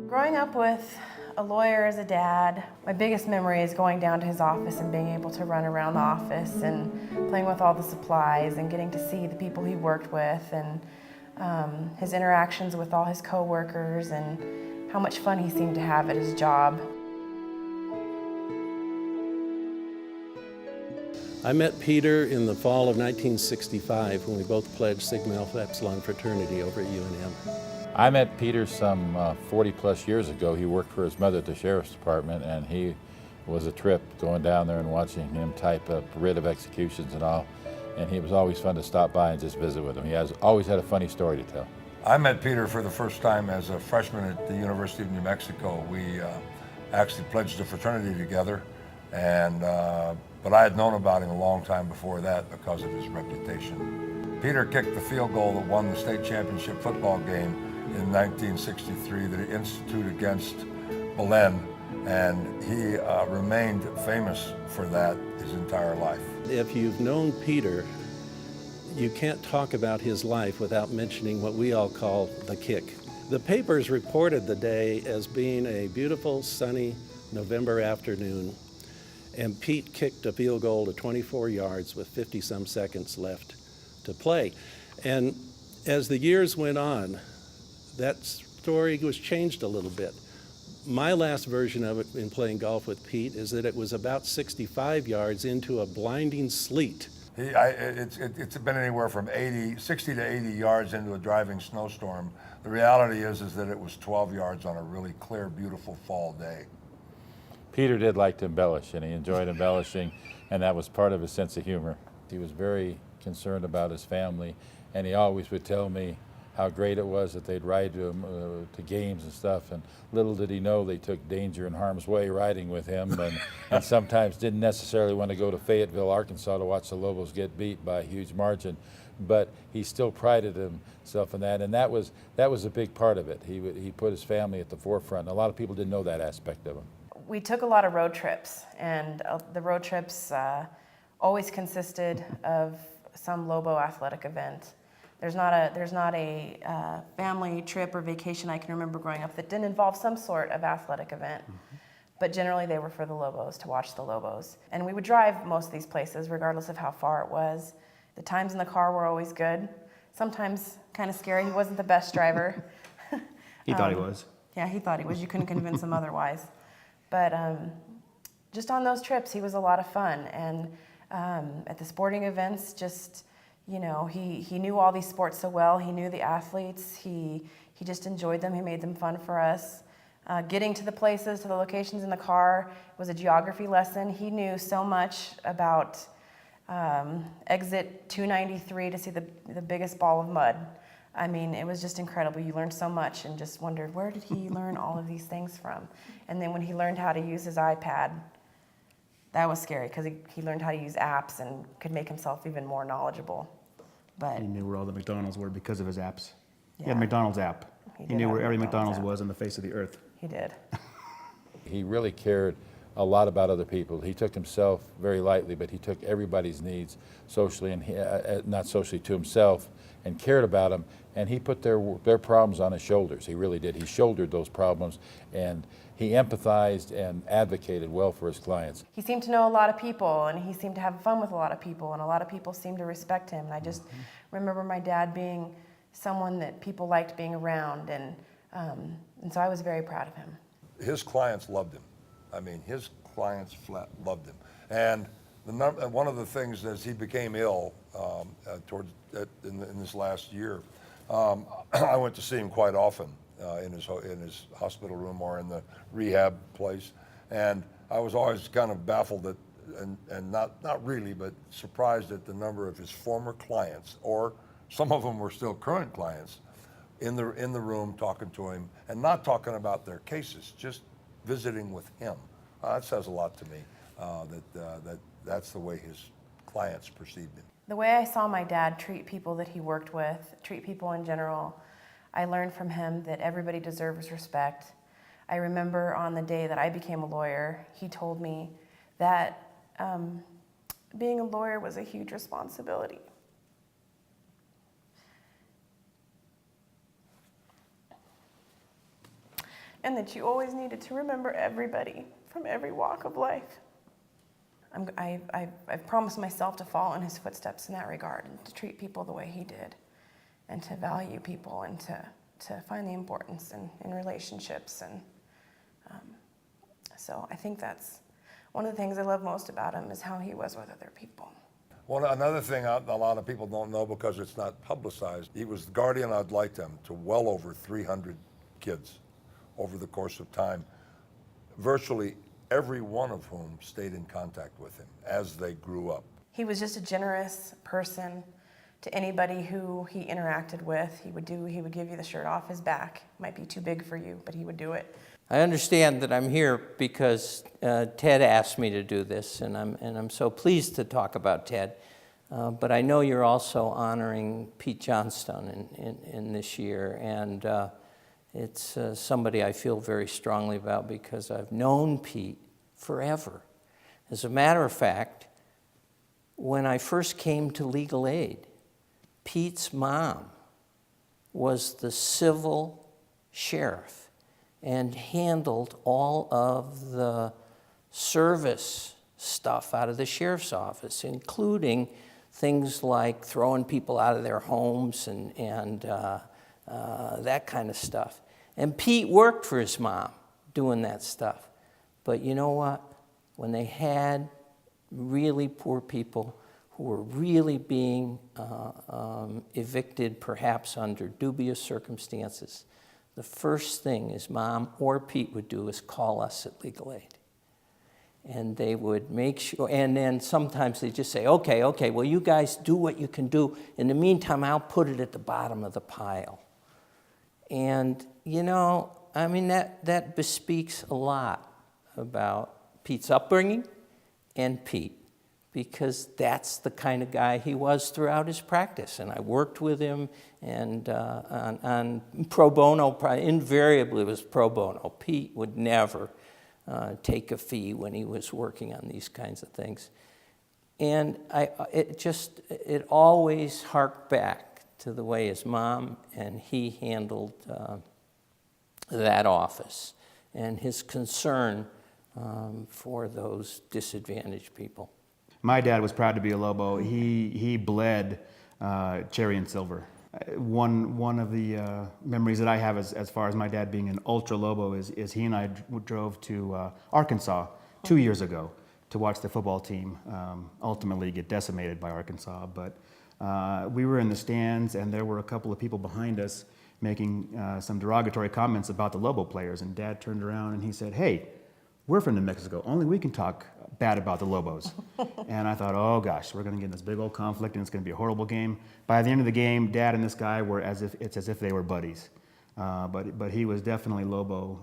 Growing up with a lawyer as a dad, my biggest memory is going down to his office and being able to run around the office and playing with all the supplies and getting to see the people he worked with and his interactions with all his co-workers and how much fun he seemed to have at his job. I met Peter in the fall of 1965 when we both pledged Sigma Alpha Epsilon fraternity over at UNM. I met Peter some 40 plus years ago. He worked for his mother at the Sheriff's Department, and he was a trip going down there and watching him type up writ of executions and all. And he was always fun to stop by and just visit with him. He has always had a funny story to tell. I met Peter for the first time as a freshman at the University of New Mexico. We actually pledged a fraternity together, and but I had known about him a long time before that because of his reputation. Peter kicked the field goal that won the state championship football game in 1963 that he instituted against Belen, and he remained famous for that his entire life. If you've known Peter, you can't talk about his life without mentioning what we all call the kick. The papers reported the day as being a beautiful, sunny November afternoon, and Pete kicked a field goal to 24 yards with 50-some seconds left to play. And as the years went on, that story was changed a little bit. My last version of it in playing golf with Pete is that it was about 65 yards into a blinding sleet. It's been anywhere from 60 to 80 yards into a driving snowstorm. The reality is that it was 12 yards on a really clear, beautiful fall day. Peter did like to embellish, and he enjoyed embellishing, and that was part of his sense of humor. He was very concerned about his family, and he always would tell me how great it was that they'd ride to games and stuff, and little did he know they took danger and harm's way riding with him, and sometimes didn't necessarily want to go to Fayetteville, Arkansas to watch the Lobos get beat by a huge margin, but he still prided himself in that, and that was a big part of it. He put his family at the forefront, and a lot of people didn't know that aspect of him. We took a lot of road trips, and the road trips always consisted of some Lobo athletic event. There's not a family trip or vacation I can remember growing up that didn't involve some sort of athletic event. Mm-hmm. But generally they were for the Lobos, to watch the Lobos. And we would drive most of these places regardless of how far it was. The times in the car were always good. Sometimes kind of scary. He wasn't the best driver. He thought he was. Yeah, he thought he was. You couldn't convince him otherwise. But just on those trips, he was a lot of fun. And at the sporting events, just, you know, he knew all these sports so well. He knew the athletes. He just enjoyed them. He made them fun for us. Getting to the places, to the locations in the car was a geography lesson. He knew so much about exit 293 to see the biggest ball of mud. I mean, it was just incredible. You learned so much and just wondered, where did he learn all of these things from? And then when he learned how to use his iPad, that was scary because he learned how to use apps and could make himself even more knowledgeable. But he knew where all the McDonald's were because of his apps. Yeah. He had a McDonald's app. He knew where every McDonald's was on the face of the earth. He did. He really cared a lot about other people. He took himself very lightly, but he took everybody's needs socially, and not socially, to himself, and cared about them, and he put their problems on his shoulders. He really did. He shouldered those problems, and he empathized and advocated well for his clients. He seemed to know a lot of people, and he seemed to have fun with a lot of people, and a lot of people seemed to respect him. And I just remember my dad being someone that people liked being around, and so I was very proud of him. His clients loved him. I mean, his clients flat loved him. And one of the things as he became ill in this last year, I went to see him quite often in his hospital room or in the rehab place, and I was always kind of baffled at, and not really, but surprised at the number of his former clients, or some of them were still current clients, in the room talking to him and not talking about their cases, just visiting with him. That says a lot to me, that's the way his clients perceived him. The way I saw my dad treat people that he worked with, treat people in general, I learned from him that everybody deserves respect. I remember on the day that I became a lawyer, he told me that being a lawyer was a huge responsibility. and that you always needed to remember everybody from every walk of life. I've promised myself to follow in his footsteps in that regard and to treat people the way he did and to value people and to find the importance in relationships. And so I think that's one of the things I love most about him is how he was with other people. Well, another thing a lot of people don't know because it's not publicized, he was the guardian ad litem to well over 300 kids over the course of time, virtually every one of whom stayed in contact with him as they grew up. He was just a generous person to anybody who he interacted with. He would give you the shirt off his back. Might be too big for you, but he would do it. I understand that I'm here because Ted asked me to do this, and I'm so pleased to talk about Ted. But I know you're also honoring Pete Johnstone in this year, and it's somebody I feel very strongly about because I've known Pete forever. As a matter of fact, when I first came to legal aid, Pete's mom was the civil sheriff and handled all of the service stuff out of the sheriff's office, including things like throwing people out of their homes and that kind of stuff. And Pete worked for his mom doing that stuff. But you know what? When they had really poor people who were really being evicted, perhaps under dubious circumstances, the first thing his mom or Pete would do is call us at Legal Aid. And they would make sure, and then sometimes they just say, okay, well, you guys do what you can do. In the meantime, I'll put it at the bottom of the pile. And, you know, I mean, that bespeaks a lot about Pete's upbringing and Pete, because that's the kind of guy he was throughout his practice. And I worked with him and on pro bono, invariably it was pro bono. Pete would never take a fee when he was working on these kinds of things. And it always harked back to the way his mom and he handled that office and his concern for those disadvantaged people. My dad was proud to be a Lobo. He bled cherry and silver. One of the memories that I have as far as my dad being an ultra Lobo is he and I drove to Arkansas 2 years ago to watch the football team ultimately get decimated by Arkansas. But we were in the stands and there were a couple of people behind us making some derogatory comments about the Lobo players. And Dad turned around and he said, "Hey, we're from New Mexico. Only we can talk bad about the Lobos." And I thought, oh gosh, we're going to get in this big old conflict and it's going to be a horrible game. By the end of the game, Dad and this guy were as if they were buddies. But he was definitely Lobo.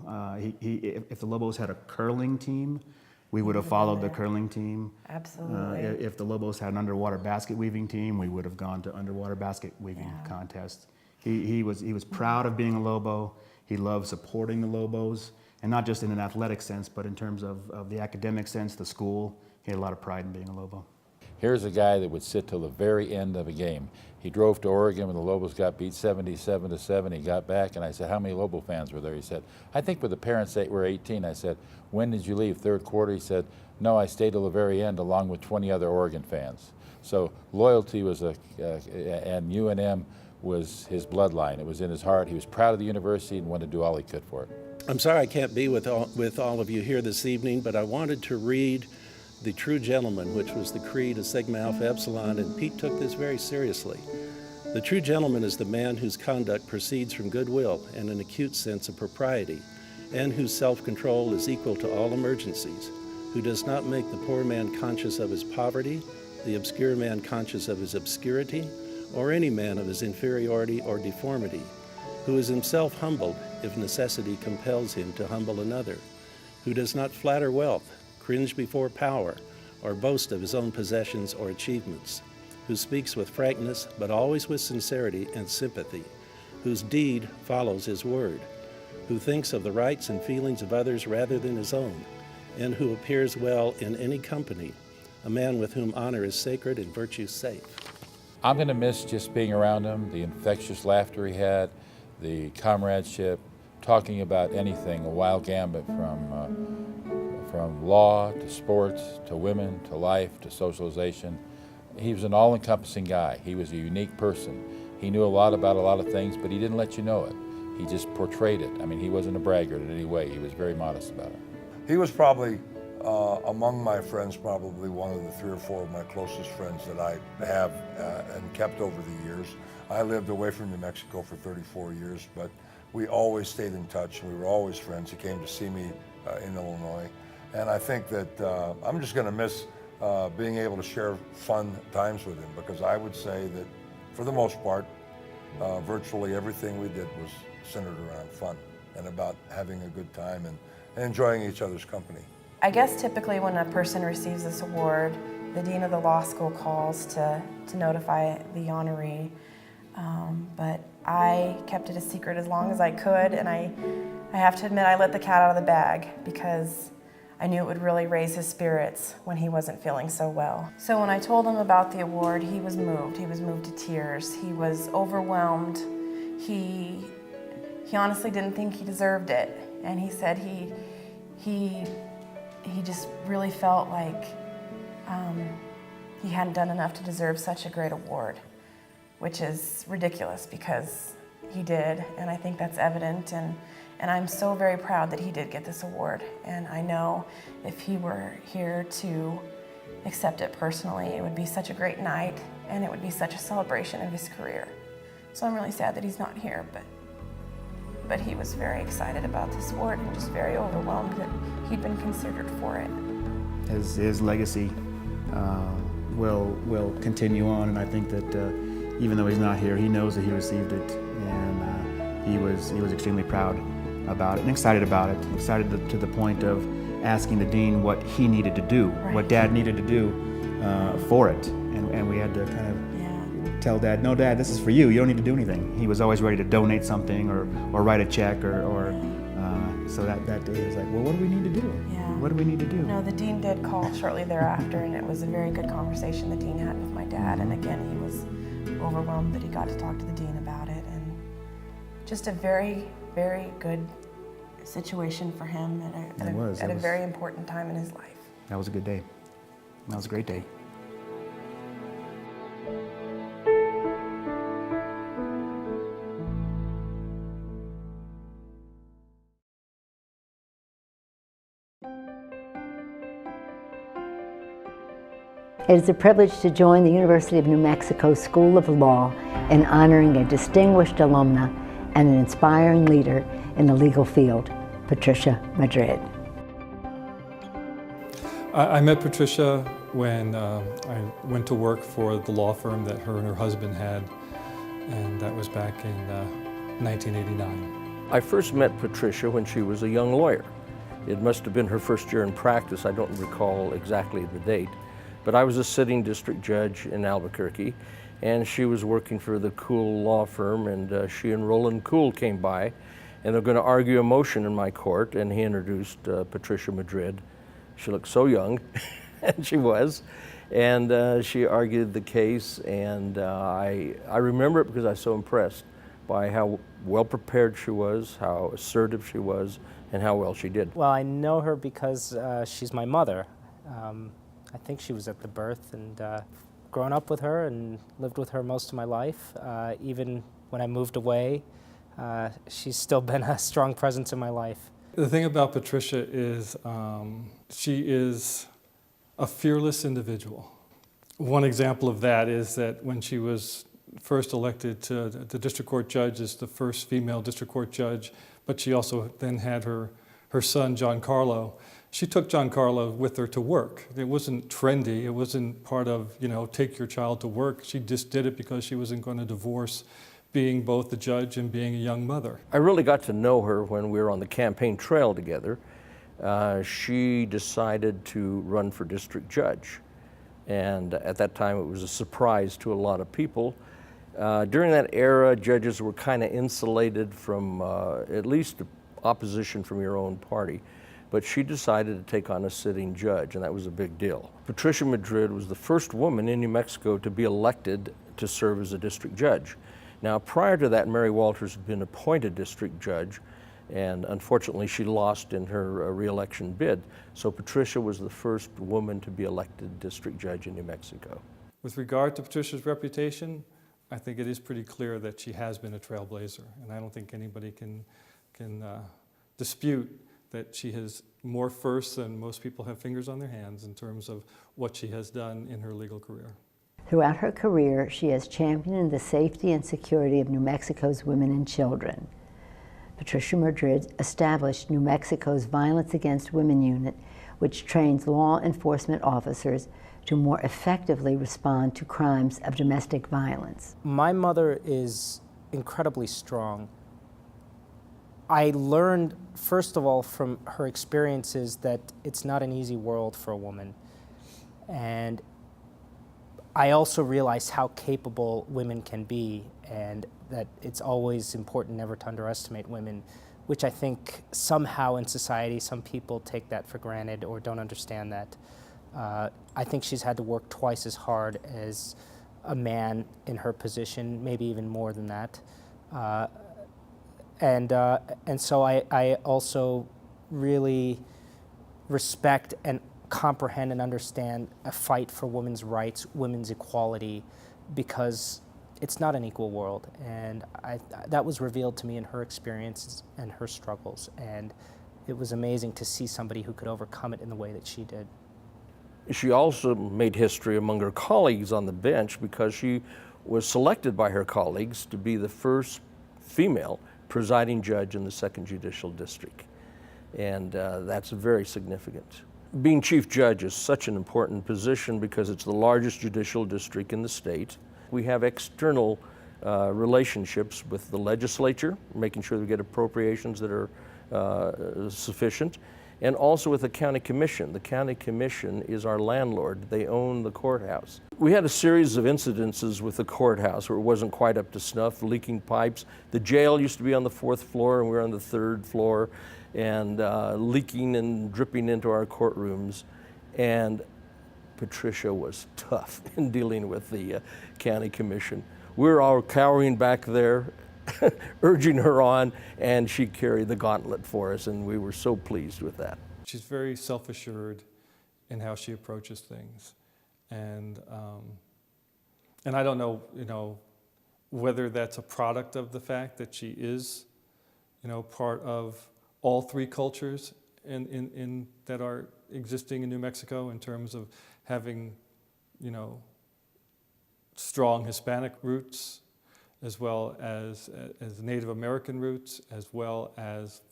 If the Lobos had a curling team, we would have followed the curling team. Absolutely. If the Lobos had an underwater basket weaving team, we would have gone to underwater basket weaving contests. He was proud of being a Lobo. He loved supporting the Lobos. And not just in an athletic sense, but in terms of the academic sense, the school. He had a lot of pride in being a Lobo. Here's a guy that would sit till the very end of a game. He drove to Oregon when the Lobos got beat 77-7. He got back, and I said, "How many Lobo fans were there?" He said, "I think with the parents they were 18. I said, "When did you leave? Third quarter?" He said, "No, I stayed till the very end along with 20 other Oregon fans." So loyalty was and UNM was his bloodline. It was in his heart. He was proud of the university and wanted to do all he could for it. I'm sorry I can't be with all of you here this evening, but I wanted to read The True Gentleman, which was the creed of Sigma Alpha Epsilon, and Pete took this very seriously. The true gentleman is the man whose conduct proceeds from goodwill and an acute sense of propriety, and whose self-control is equal to all emergencies, who does not make the poor man conscious of his poverty, the obscure man conscious of his obscurity, or any man of his inferiority or deformity, who is himself humbled if necessity compels him to humble another, who does not flatter wealth, cringe before power, or boast of his own possessions or achievements, who speaks with frankness but always with sincerity and sympathy, whose deed follows his word, who thinks of the rights and feelings of others rather than his own, and who appears well in any company, a man with whom honor is sacred and virtue safe. I'm going to miss just being around him, the infectious laughter he had, the comradeship, talking about anything, a wild gambit from law to sports to women to life to socialization. He was an all-encompassing guy. He was a unique person. He knew a lot about a lot of things, but he didn't let you know it. He just portrayed it. I mean, he wasn't a braggart in any way. He was very modest about it. He was probably, among my friends, probably one of the 3 or 4 of my closest friends that I have and kept over the years. I lived away from New Mexico for 34 years, but we always stayed in touch. We were always friends. He came to see me in Illinois. And I think that I'm just going to miss being able to share fun times with him, because I would say that for the most part, virtually everything we did was centered around fun and about having a good time and enjoying each other's company. I guess typically when a person receives this award, the dean of the law school calls to notify the honoree. But I kept it a secret as long as I could, and I have to admit I let the cat out of the bag because I knew it would really raise his spirits when he wasn't feeling so well. So when I told him about the award, he was moved. He was moved to tears. He was overwhelmed. He honestly didn't think he deserved it, and he said he just really felt like he hadn't done enough to deserve such a great award, which is ridiculous because he did, and I think that's evident, and I'm so very proud that he did get this award, and I know if he were here to accept it personally, it would be such a great night, and it would be such a celebration of his career. So I'm really sad that he's not here, but he was very excited about this award and just very overwhelmed that he'd been considered for it. His legacy will continue on, and I think that even though he's not here, he knows that he received it, and he was extremely proud about it and excited about it. Excited to the point of asking the dean what he needed to do, Right. what Dad needed to do for it, and we had to kind of tell Dad, no, Dad, this is for you. You don't need to do anything. He was always ready to donate something or write a check so that day he was like, well, what do we need to do? Yeah. What do we need to do? No, the dean did call shortly thereafter, and it was a very good conversation the dean had with my dad, and again, he was overwhelmed that he got to talk to the dean about it, and just a very, very good situation for him at a very important time in his life. That was a good day. That was a great day. It is a privilege to join the University of New Mexico School of Law in honoring a distinguished alumna and an inspiring leader in the legal field, Patricia Madrid. I met Patricia when I went to work for the law firm that her and her husband had, and that was back in 1989. I first met Patricia when she was a young lawyer. It must have been her first year in practice. I don't recall exactly the date. But I was a sitting district judge in Albuquerque, and she was working for the Kuhl law firm, and she and Roland Kuhl came by, and they're going to argue a motion in my court, and he introduced Patricia Madrid. She looked so young, and she was, and she argued the case, and I remember it because I was so impressed by how well prepared she was, how assertive she was, and how well she did. Well, I know her because she's my mother. I think she was at the birth, and grown up with her and lived with her most of my life. Even when I moved away, she's still been a strong presence in my life. The thing about Patricia is she is a fearless individual. One example of that is that when she was first elected to the district court judge as the first female district court judge, but she also then had her son, Giancarlo. She took Giancarlo with her to work. It wasn't trendy. It wasn't part of, take your child to work. She just did it because she wasn't going to divorce being both the judge and being a young mother. I really got to know her when we were on the campaign trail together. She decided to run for district judge. And at that time, it was a surprise to a lot of people. During that era, judges were kind of insulated from at least opposition from your own party. But she decided to take on a sitting judge, and that was a big deal. Patricia Madrid was the first woman in New Mexico to be elected to serve as a district judge. Now, prior to that, Mary Walters had been appointed district judge, And unfortunately, she lost in her re-election bid. So Patricia was the first woman to be elected district judge in New Mexico. With regard to Patricia's reputation, I think it is pretty clear that she has been a trailblazer, and I don't think anybody can dispute that she has more firsts than most people have fingers on their hands in terms of what she has done in her legal career. Throughout her career, she has championed the safety and security of New Mexico's women and children. Patricia Madrid established New Mexico's Violence Against Women Unit, which trains law enforcement officers to more effectively respond to crimes of domestic violence. My mother is incredibly strong. I learned, first of all, from her experiences that it's not an easy world for a woman. And I also realized how capable women can be, and that it's always important never to underestimate women, which I think somehow in society some people take that for granted or don't understand that. I think she's had to work twice as hard as a man in her position, maybe even more than that. And so I also really respect and comprehend and understand a fight for women's rights, women's equality, because it's not an equal world. And that was revealed to me in her experiences and her struggles. And it was amazing to see somebody who could overcome it in the way that she did. She also made history among her colleagues on the bench because she was selected by her colleagues to be the first female presiding judge in the 2nd Judicial District. And that's very significant. Being chief judge is such an important position because it's the largest judicial district in the state. We have external relationships with the legislature, making sure we get appropriations that are sufficient, and also with the county commission. The county commission is our landlord. They own the courthouse. We had a series of incidences with the courthouse where it wasn't quite up to snuff, leaking pipes. The jail used to be on the 4th floor and we were on the 3rd floor, and leaking and dripping into our courtrooms. And Patricia was tough in dealing with the county commission. We were all cowering back there, urging her on, and she carried the gauntlet for us, and we were so pleased with that. She's very self-assured in how she approaches things. And I don't know, whether that's a product of the fact that she is, part of all 3 cultures in that are existing in New Mexico in terms of having, strong Hispanic roots, as well as Native American roots, as well as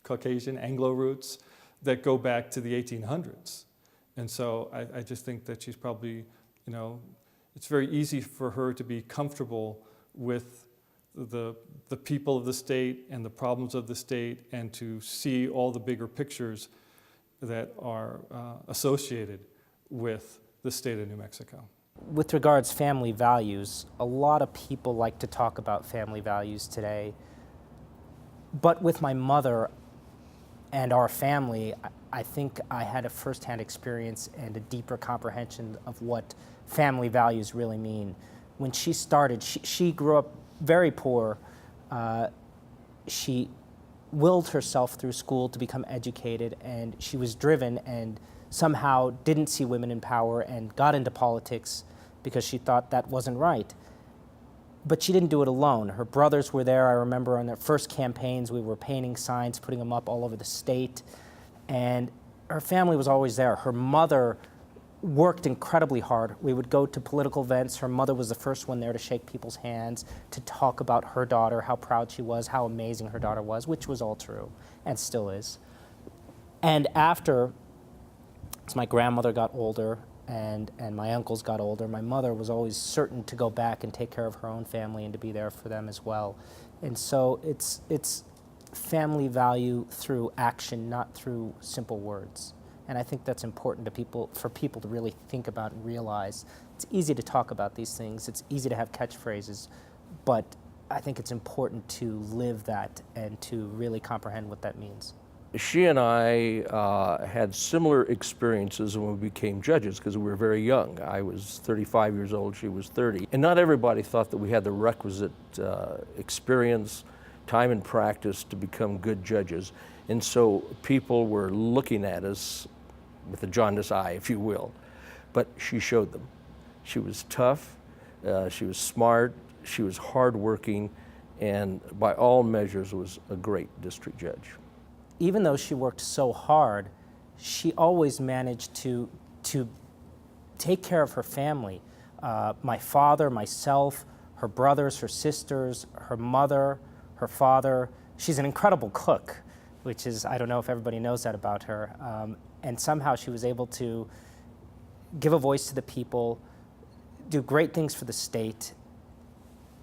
Caucasian Anglo roots that go back to the 1800s. And so I just think that she's probably, it's very easy for her to be comfortable with the people of the state and the problems of the state, and to see all the bigger pictures that are associated with the state of New Mexico. With regards family values, a lot of people like to talk about family values today. But with my mother and our family, I think I had a firsthand experience and a deeper comprehension of what family values really mean. When she started, she grew up very poor. She willed herself through school to become educated, and she was driven and somehow didn't see women in power and got into politics because she thought that wasn't right. But she didn't do it alone. Her brothers were there. I remember on their first campaigns, we were painting signs, putting them up all over the state. And her family was always there. Her mother worked incredibly hard. We would go to political events. Her mother was the first one there to shake people's hands, to talk about her daughter, how proud she was, how amazing her daughter was, which was all true and still is. And after, as my grandmother got older and my uncles got older, my mother was always certain to go back and take care of her own family and to be there for them as well. And so it's family value through action, not through simple words. And I think that's important to people, for people to really think about and realize. It's easy to talk about these things. It's easy to have catchphrases, but I think it's important to live that and to really comprehend what that means. She and I had similar experiences when we became judges because we were very young. I was 35 years old, she was 30. And not everybody thought that we had the requisite experience time and practice to become good judges. And so people were looking at us with a jaundiced eye, if you will. But she showed them. She was tough, she was smart, she was hardworking, and by all measures was a great district judge. Even though she worked so hard, she always managed to take care of her family. My father, myself, her brothers, her sisters, her mother, her father. She's an incredible cook, which is, I don't know if everybody knows that about her. And somehow she was able to give a voice to the people, do great things for the state,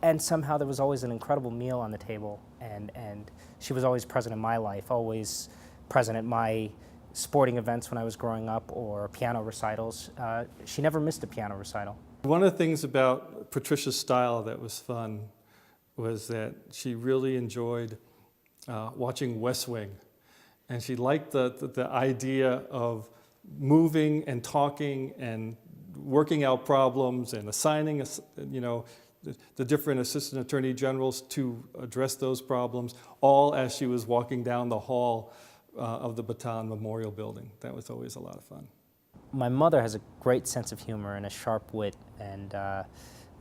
and somehow there was always an incredible meal on the table, and she was always present in my life, always present at my sporting events when I was growing up or piano recitals. She never missed a piano recital. One of the things about Patricia's style that was fun was that she really enjoyed watching West Wing, and she liked the idea of moving and talking and working out problems and assigning, the different assistant attorney generals to address those problems, all as she was walking down the hall of the Baton Memorial Building. That was always a lot of fun. My mother has a great sense of humor and a sharp wit, and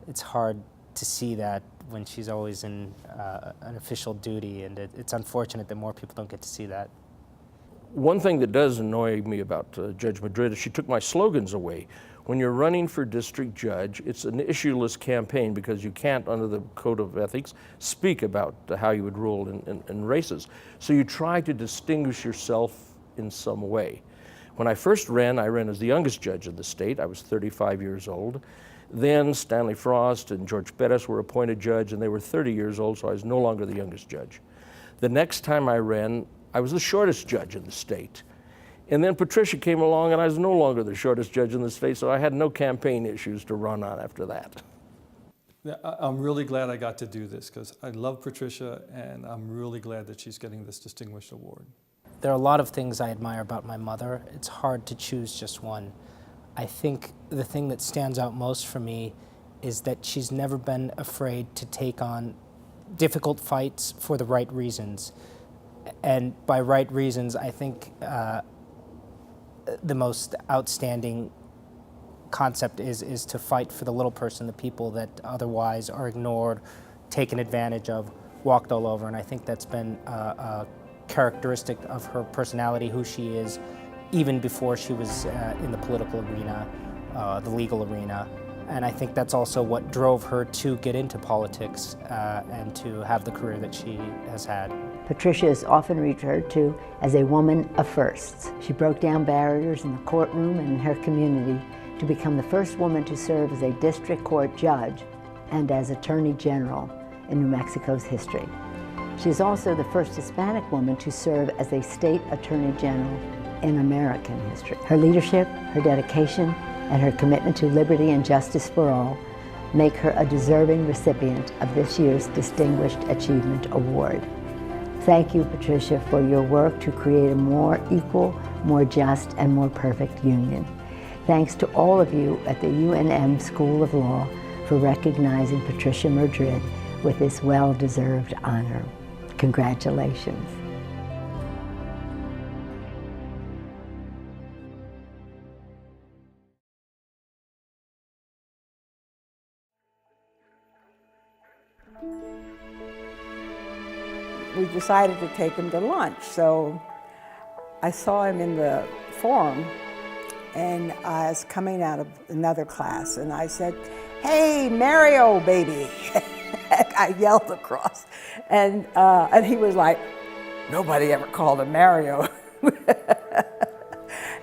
it's hard to see that when she's always in an official duty, and it's unfortunate that more people don't get to see that. One thing that does annoy me about Judge Madrid is she took my slogans away. When you're running for district judge, it's an issueless campaign because you can't, under the code of ethics, speak about how you would rule in races. So you try to distinguish yourself in some way. When I first ran, I ran as the youngest judge of the state. I was 35 years old. Then Stanley Frost and George Perez were appointed judge, and they were 30 years old, so I was no longer the youngest judge. The next time I ran, I was the shortest judge in the state. And then Patricia came along, and I was no longer the shortest judge in the state, so I had no campaign issues to run on after that. Yeah, I'm really glad I got to do this because I love Patricia, and I'm really glad that she's getting this distinguished award. There are a lot of things I admire about my mother. It's hard to choose just one. I think the thing that stands out most for me is that she's never been afraid to take on difficult fights for the right reasons. And by right reasons, I think the most outstanding concept is to fight for the little person, the people that otherwise are ignored, taken advantage of, walked all over. And I think that's been a characteristic of her personality, who she is, even before she was in the political arena, the legal arena. And I think that's also what drove her to get into politics and to have the career that she has had. Patricia is often referred to as a woman of firsts. She broke down barriers in the courtroom and in her community to become the first woman to serve as a district court judge and as Attorney General in New Mexico's history. She is also the first Hispanic woman to serve as a state Attorney General in American history. Her leadership, her dedication, and her commitment to liberty and justice for all make her a deserving recipient of this year's Distinguished Achievement Award. Thank you, Patricia, for your work to create a more equal, more just, and more perfect union. Thanks to all of you at the UNM School of Law for recognizing Patricia Madrid with this well-deserved honor. Congratulations. We decided to take him to lunch, so I saw him in the forum, and I was coming out of another class, and I said, "Hey, Mario, baby!" I yelled across, and he was like, "Nobody ever called him Mario,"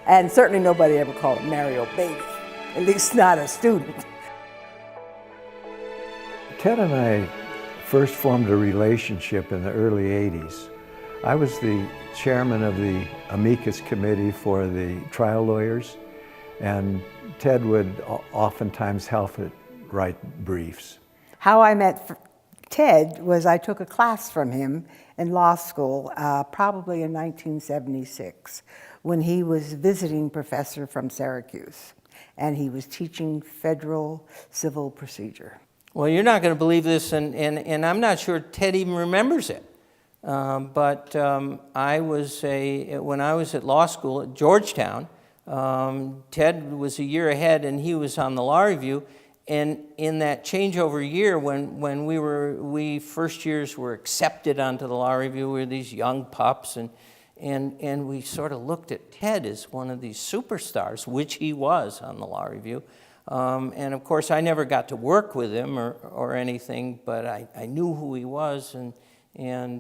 and certainly nobody ever called him Mario, baby, at least not a student. Ted and I first formed a relationship in the early 80s. I was the chairman of the amicus committee for the trial lawyers, and Ted would oftentimes help it write briefs. How I met Ted was I took a class from him in law school, probably in 1976, when he was visiting professor from Syracuse, and he was teaching federal civil procedure. Well, you're not going to believe this, and I'm not sure Ted even remembers it. But when I was at law school at Georgetown, Ted was a year ahead and he was on the law review. And in that changeover year, when we first years were accepted onto the law review, we were these young pups, and we sort of looked at Ted as one of these superstars, which he was on the law review. And of course, I never got to work with him or anything, but I knew who he was, and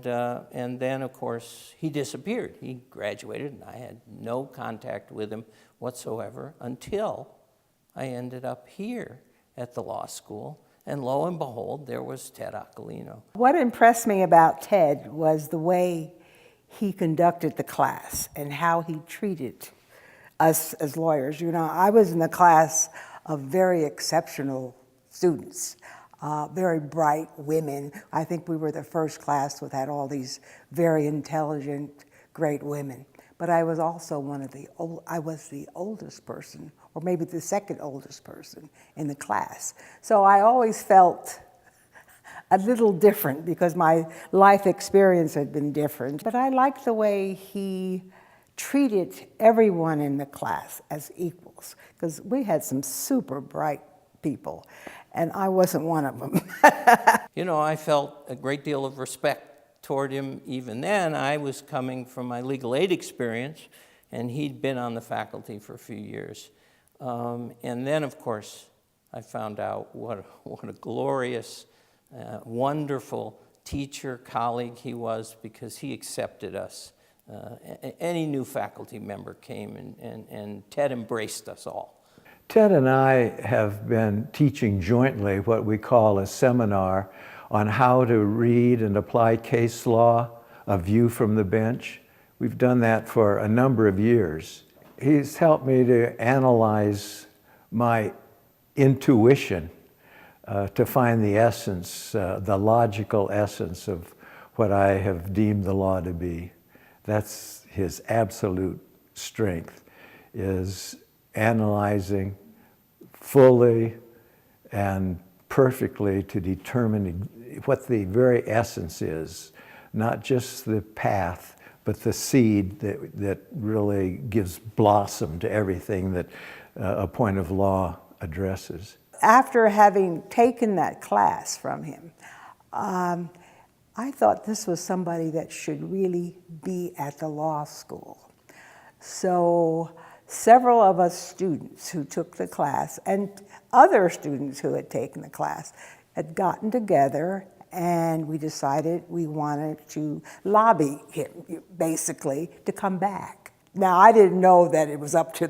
then of course he disappeared. He graduated, and I had no contact with him whatsoever until I ended up here at the law school, and lo and behold, there was Ted Occhialino. What impressed me about Ted was the way he conducted the class and how he treated us as lawyers. You know, I was in the class of very exceptional students, very bright women. I think we were the first class that had all these very intelligent, great women. But I was also I was the oldest person, or maybe the second oldest person in the class. So I always felt a little different because my life experience had been different. But I liked the way he treated everyone in the class as equals, because we had some super bright people, and I wasn't one of them. You know, I felt a great deal of respect toward him even then. I was coming from my legal aid experience, and he'd been on the faculty for a few years. And then, of course, I found out what a glorious, wonderful teacher, colleague he was, because he accepted us. Any new faculty member came, and Ted embraced us all. Ted and I have been teaching jointly what we call a seminar on how to read and apply case law, a view from the bench. We've done that for a number of years. He's helped me to analyze my intuition to find the essence, the logical essence of what I have deemed the law to be. That's his absolute strength, is analyzing fully and perfectly to determine what the very essence is, not just the path, but the seed that really gives blossom to everything that a point of law addresses. After having taken that class from him, I thought this was somebody that should really be at the law school. So several of us students who took the class and other students who had taken the class had gotten together, and we decided we wanted to lobby him, basically, to come back. Now, I didn't know that it was up to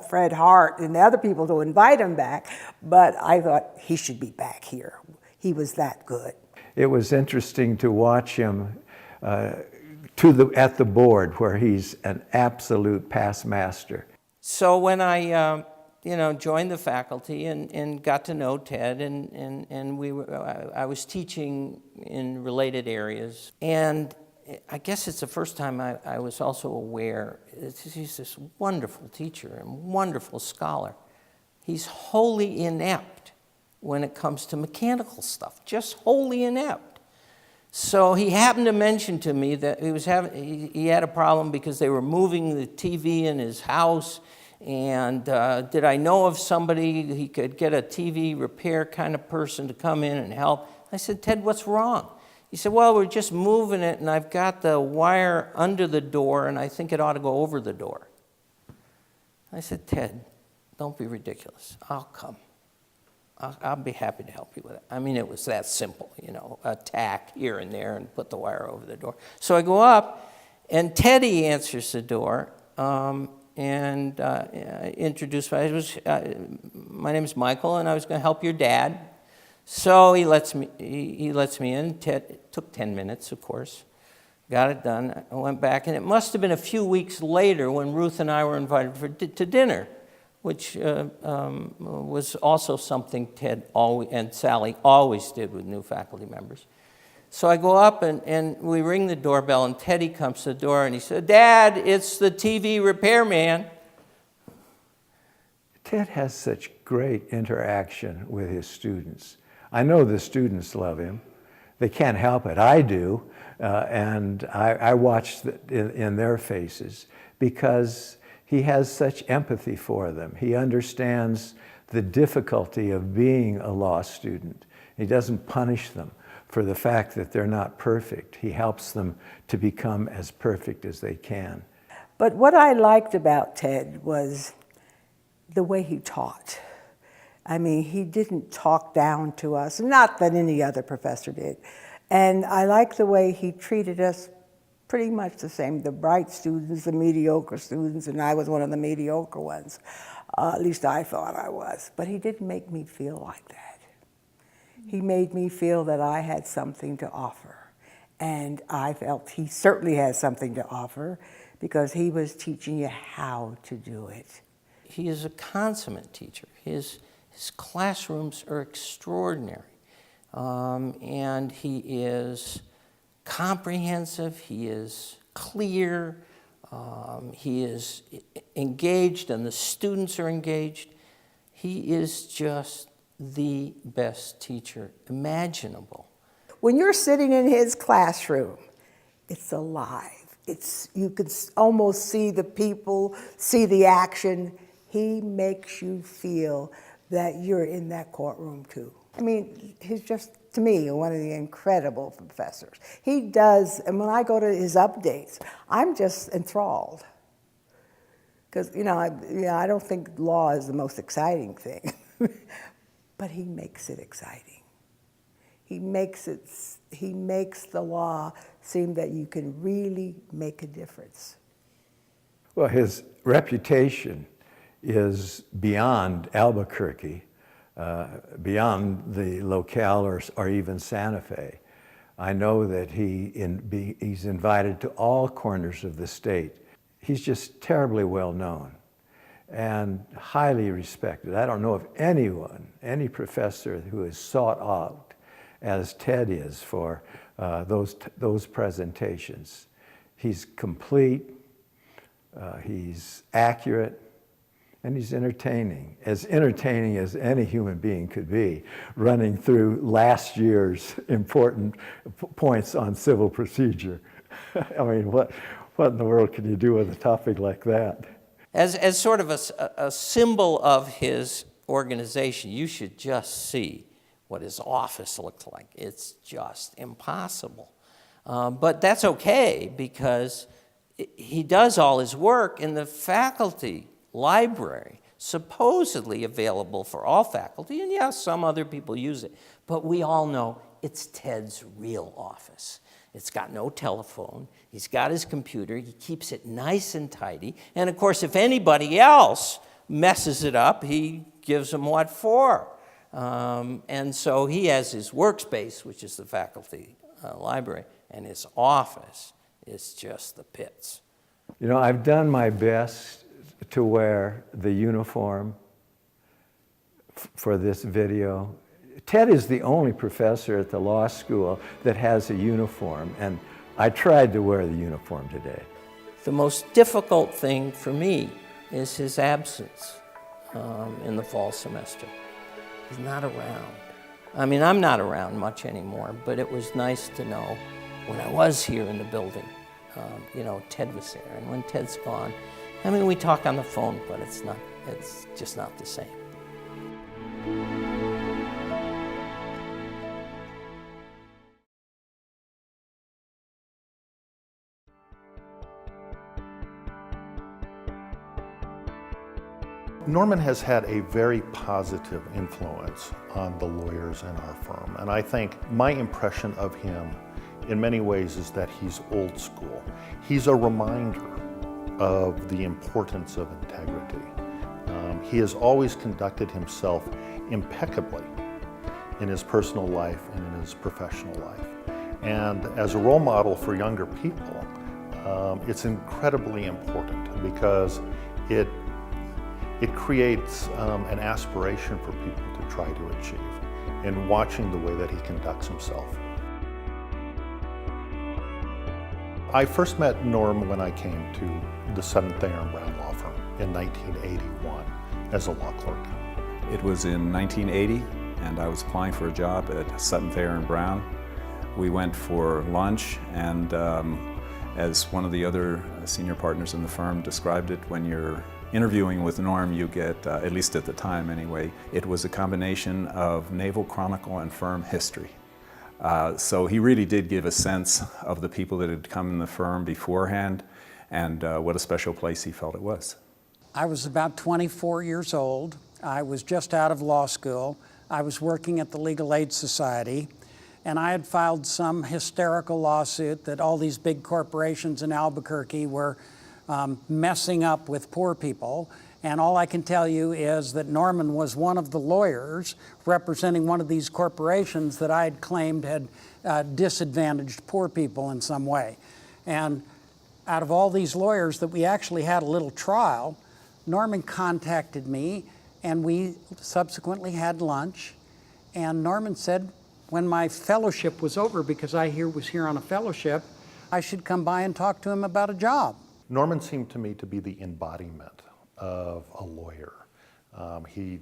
Fred Hart and the other people to invite him back, but I thought he should be back here. He was that good. It was interesting to watch him at the board, where he's an absolute past master. So when I joined the faculty and got to know Ted, and I was teaching in related areas, and I guess it's the first time I was also aware he's this wonderful teacher and wonderful scholar. He's wholly inept when it comes to mechanical stuff, just wholly inept. So he happened to mention to me that he had a problem because they were moving the TV in his house, and did I know of somebody he could get a TV repair kind of person to come in and help? I said, Ted, what's wrong? He said, well, we're just moving it, and I've got the wire under the door, and I think it ought to go over the door. I said, Ted, don't be ridiculous. I'll come. I'll be happy to help you with it. I mean, it was that simple, a tack here and there and put the wire over the door. So I go up, and Teddy answers the door, and introduced my name is Michael, and I was going to help your dad. So he lets me in. It took 10 minutes, of course. Got it done. I went back, and it must have been a few weeks later when Ruth and I were invited to dinner, which was also something Ted and Sally always did with new faculty members. So I go up, and we ring the doorbell, and Teddy comes to the door, and he said, Dad, it's the TV repairman. Ted has such great interaction with his students. I know the students love him. They can't help it. I do, and I watch in their faces because he has such empathy for them. He understands the difficulty of being a law student. He doesn't punish them for the fact that they're not perfect. He helps them to become as perfect as they can. But what I liked about Ted was the way he taught. I mean, he didn't talk down to us, not that any other professor did. And I liked the way he treated us pretty much the same, the bright students, the mediocre students, and I was one of the mediocre ones. At least I thought I was. But he didn't make me feel like that. He made me feel that I had something to offer. And I felt he certainly has something to offer because he was teaching you how to do it. He is a consummate teacher. His classrooms are extraordinary. And he is comprehensive, he is clear, he is engaged, and the students are engaged. He is just the best teacher imaginable. When you're sitting in his classroom, it's alive. You could almost see the people, see the action. He makes you feel that you're in that courtroom too. I mean, he's just, to me, one of the incredible professors. He does, and when I go to his updates, I'm just enthralled. Because, I don't think law is the most exciting thing, but he makes it exciting. He makes the law seem that you can really make a difference. Well, his reputation is beyond Albuquerque, beyond the locale or even Santa Fe. I know that he's invited to all corners of the state. He's just terribly well known and highly respected. I don't know of any professor who is sought out as Ted is for those presentations. He's complete, he's accurate, and he's entertaining as any human being could be, running through last year's important points on civil procedure. I mean, what in the world can you do with a topic like that? As sort of a symbol of his organization, you should just see what his office looks like. It's just impossible. But that's okay because he does all his work in the faculty library, supposedly available for all faculty, and yes, some other people use it, but we all know it's Ted's real office. It's got no telephone, he's got his computer, he keeps it nice and tidy, and of course if anybody else messes it up, he gives them what for. And so he has his workspace, which is the faculty library, and his office is just the pits. I've done my best to wear the uniform for this video. Ted is the only professor at the law school that has a uniform, and I tried to wear the uniform today. The most difficult thing for me is his absence in the fall semester. He's not around. I mean, I'm not around much anymore, but it was nice to know when I was here in the building, Ted was there. And when Ted's gone, I mean, we talk on the phone, but it's just not the same. Norman has had a very positive influence on the lawyers in our firm, and I think my impression of him in many ways is that he's old school. He's a reminder of the importance of integrity. He has always conducted himself impeccably in his personal life and in his professional life. And as a role model for younger people, it's incredibly important because it creates an aspiration for people to try to achieve in watching the way that he conducts himself. I first met Norm when I came to the Sutton, Thayer & Brown law firm in 1981 as a law clerk. It was in 1980, and I was applying for a job at Sutton, Thayer & Brown. We went for lunch, and as one of the other senior partners in the firm described it, when you're interviewing with Norm, you get, at least at the time anyway, it was a combination of Naval Chronicle and firm history. So he really did give a sense of the people that had come in the firm beforehand, and what a special place he felt it was. I was about 24 years old. I was just out of law school. I was working at the Legal Aid Society, and I had filed some hysterical lawsuit that all these big corporations in Albuquerque were messing up with poor people. And all I can tell you is that Norman was one of the lawyers representing one of these corporations that I had claimed had disadvantaged poor people in some way. And out of all these lawyers that we actually had a little trial, Norman contacted me, and we subsequently had lunch. And Norman said, when my fellowship was over, because I was here on a fellowship, I should come by and talk to him about a job. Norman seemed to me to be the embodiment of a lawyer. He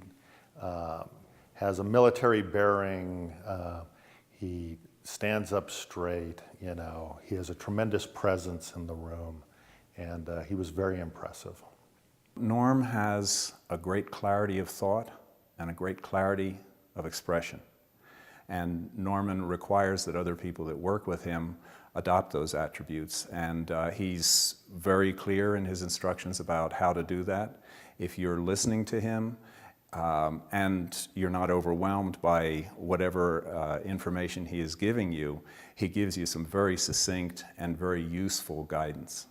has a military bearing. He stands up straight. You know, he has a tremendous presence in the room, and he was very impressive. Norm has a great clarity of thought and a great clarity of expression. And Norman requires that other people that work with him adopt those attributes. And he's very clear in his instructions about how to do that. If you're listening to him and you're not overwhelmed by whatever information he is giving you, he gives you some very succinct and very useful guidance.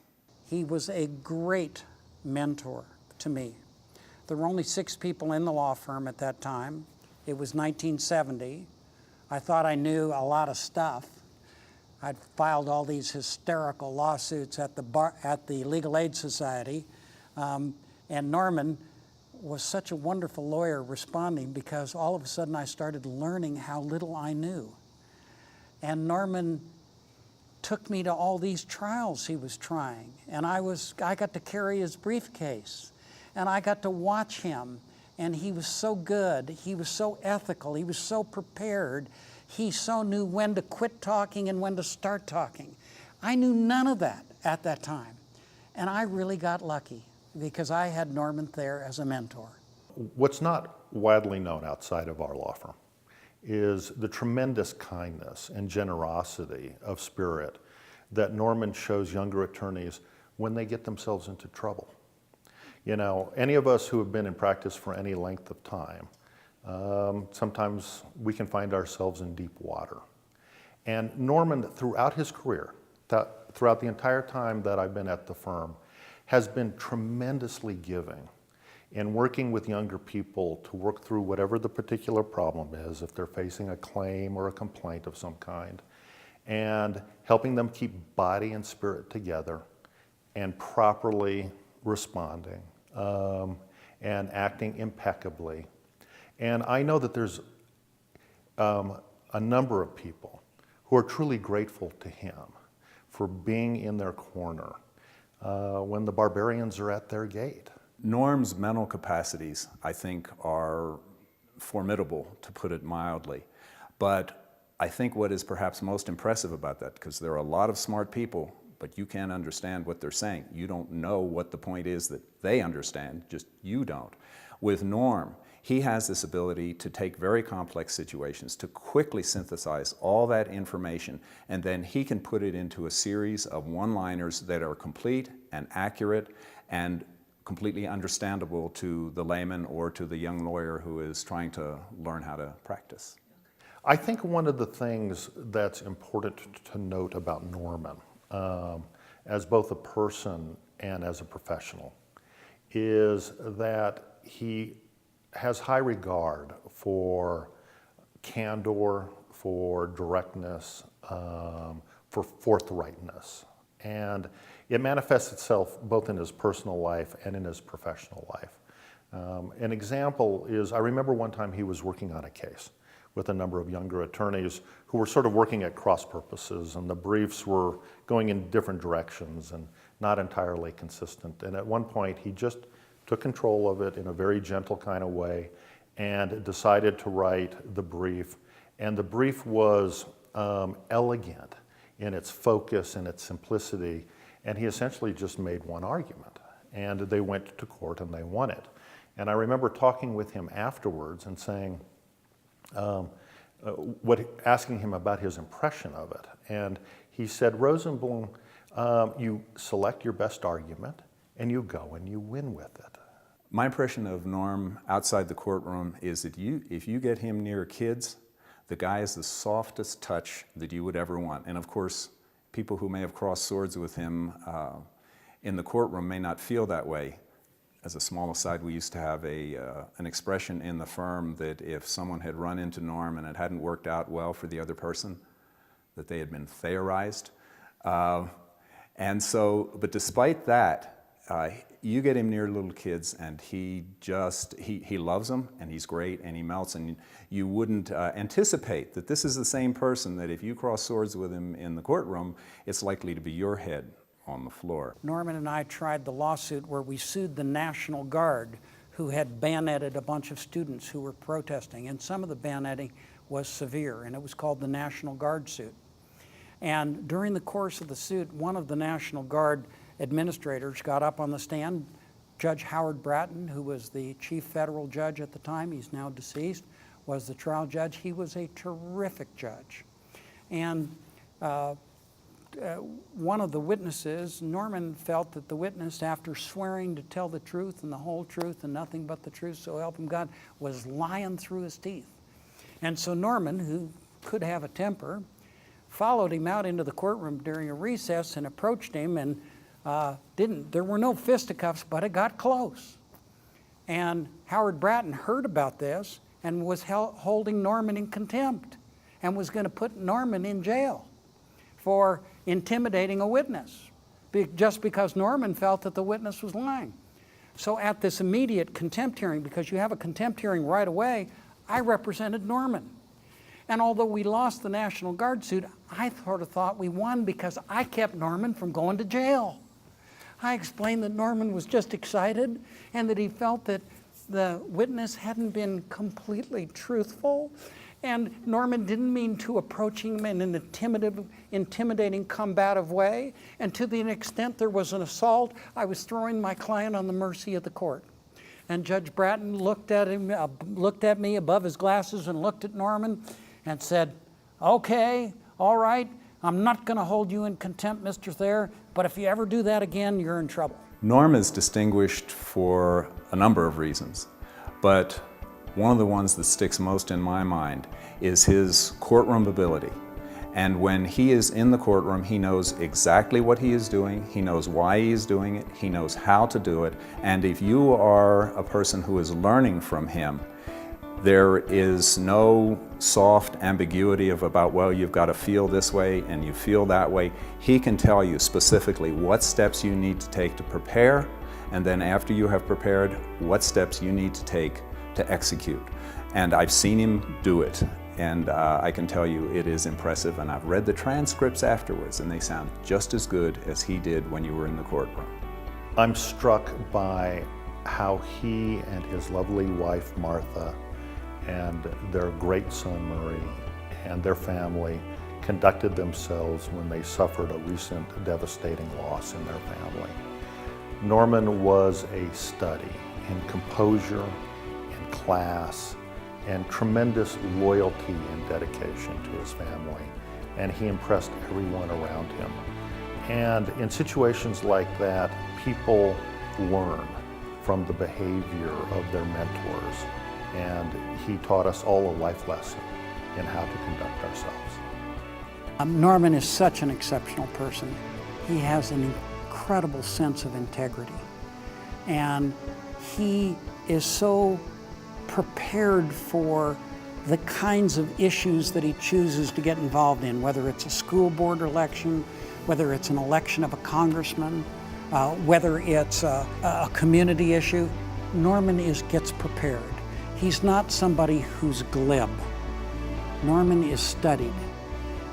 He was a great mentor to me. There were only 6 people in the law firm at that time. It was 1970. I thought I knew a lot of stuff. I'd filed all these hysterical lawsuits at the Legal Aid Society. And Norman was such a wonderful lawyer responding, because all of a sudden I started learning how little I knew. And Norman took me to all these trials he was trying. And I got to carry his briefcase. And I got to watch him. And he was so good. He was so ethical. He was so prepared. He so knew when to quit talking and when to start talking. I knew none of that at that time. And I really got lucky, because I had Norman Thayer as a mentor. What's not widely known outside of our law firm is the tremendous kindness and generosity of spirit that Norman shows younger attorneys when they get themselves into trouble. You know, any of us who have been in practice for any length of time, sometimes we can find ourselves in deep water. And Norman, throughout his career, throughout the entire time that I've been at the firm, has been tremendously giving in working with younger people to work through whatever the particular problem is, if they're facing a claim or a complaint of some kind, and helping them keep body and spirit together and properly responding and acting impeccably. And I know that there's a number of people who are truly grateful to him for being in their corner when the barbarians are at their gate. Norm's mental capacities, I think, are formidable, to put it mildly. But I think what is perhaps most impressive about that, because there are a lot of smart people, but you can't understand what they're saying. You don't know what the point is that they understand, just you don't. With Norm, he has this ability to take very complex situations, to quickly synthesize all that information, and then he can put it into a series of one-liners that are complete and accurate and completely understandable to the layman or to the young lawyer who is trying to learn how to practice. I think one of the things that's important to note about Norman, as both a person and as a professional, is that he has high regard for candor, for directness, for forthrightness. And it manifests itself both in his personal life and in his professional life. An example is, I remember one time he was working on a case with a number of younger attorneys who were sort of working at cross purposes, and the briefs were going in different directions and not entirely consistent. And at one point, he just took control of it in a very gentle kind of way and decided to write the brief. And the brief was elegant in its focus and its simplicity, and he essentially just made one argument. And they went to court and they won it. And I remember talking with him afterwards and saying, asking him about his impression of it. And he said, Rosenblum, you select your best argument and you go and you win with it. My impression of Norm outside the courtroom is that if you get him near kids, the guy is the softest touch that you would ever want. And of course, people who may have crossed swords with him in the courtroom may not feel that way. As a small aside, we used to have an expression in the firm that if someone had run into Norm and it hadn't worked out well for the other person, that they had been Thayerized. And so, but despite that, you get him near little kids and he loves them and he's great and he melts, and you wouldn't anticipate that this is the same person that if you cross swords with him in the courtroom, it's likely to be your head on the floor. Norman and I tried the lawsuit where we sued the National Guard, who had bayoneted a bunch of students who were protesting, and some of the bayoneting was severe, and it was called the National Guard suit. And during the course of the suit, one of the National Guard administrators got up on the stand. Judge Howard Bratton, who was the chief federal judge at the time, he's now deceased, was the trial judge. He was a terrific judge. And one of the witnesses, Norman felt that the witness, after swearing to tell the truth and the whole truth and nothing but the truth, so help him God, was lying through his teeth. And so Norman, who could have a temper, followed him out into the courtroom during a recess and approached him, and there were no fisticuffs, but it got close. And Howard Bratton heard about this and was holding Norman in contempt and was going to put Norman in jail for intimidating a witness, just because Norman felt that the witness was lying. So at this immediate contempt hearing, because you have a contempt hearing right away, I represented Norman. And although we lost the National Guard suit, I sort of thought we won because I kept Norman from going to jail. I explained that Norman was just excited and that he felt that the witness hadn't been completely truthful. And Norman didn't mean to approach him in an intimidating, combative way. And to the extent there was an assault, I was throwing my client on the mercy of the court. And Judge Bratton looked at me above his glasses and looked at Norman and said, okay, all right, I'm not going to hold you in contempt, Mr. Thayer, but if you ever do that again, you're in trouble. Norm is distinguished for a number of reasons, but one of the ones that sticks most in my mind is his courtroom ability. And when he is in the courtroom, he knows exactly what he is doing, he knows why he is doing it, he knows how to do it, and if you are a person who is learning from him, there is no soft ambiguity about, well, you've got to feel this way and you feel that way. He can tell you specifically what steps you need to take to prepare, and then after you have prepared, what steps you need to take to execute. And I've seen him do it, and I can tell you it is impressive, and I've read the transcripts afterwards, and they sound just as good as he did when you were in the courtroom. I'm struck by how he and his lovely wife, Martha, and their great son, Murray, and their family conducted themselves when they suffered a recent devastating loss in their family. Norman was a study in composure, in class, and tremendous loyalty and dedication to his family, and he impressed everyone around him. And in situations like that, people learn from the behavior of their mentors, and he taught us all a life lesson in how to conduct ourselves. Norman is such an exceptional person. He has an incredible sense of integrity, and he is so prepared for the kinds of issues that he chooses to get involved in, whether it's a school board election, whether it's an election of a congressman, whether it's a community issue. Norman gets prepared. He's not somebody who's glib. Norman is studied,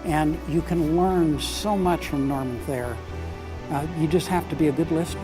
and you can learn so much from Norman Thayer. You just have to be a good listener.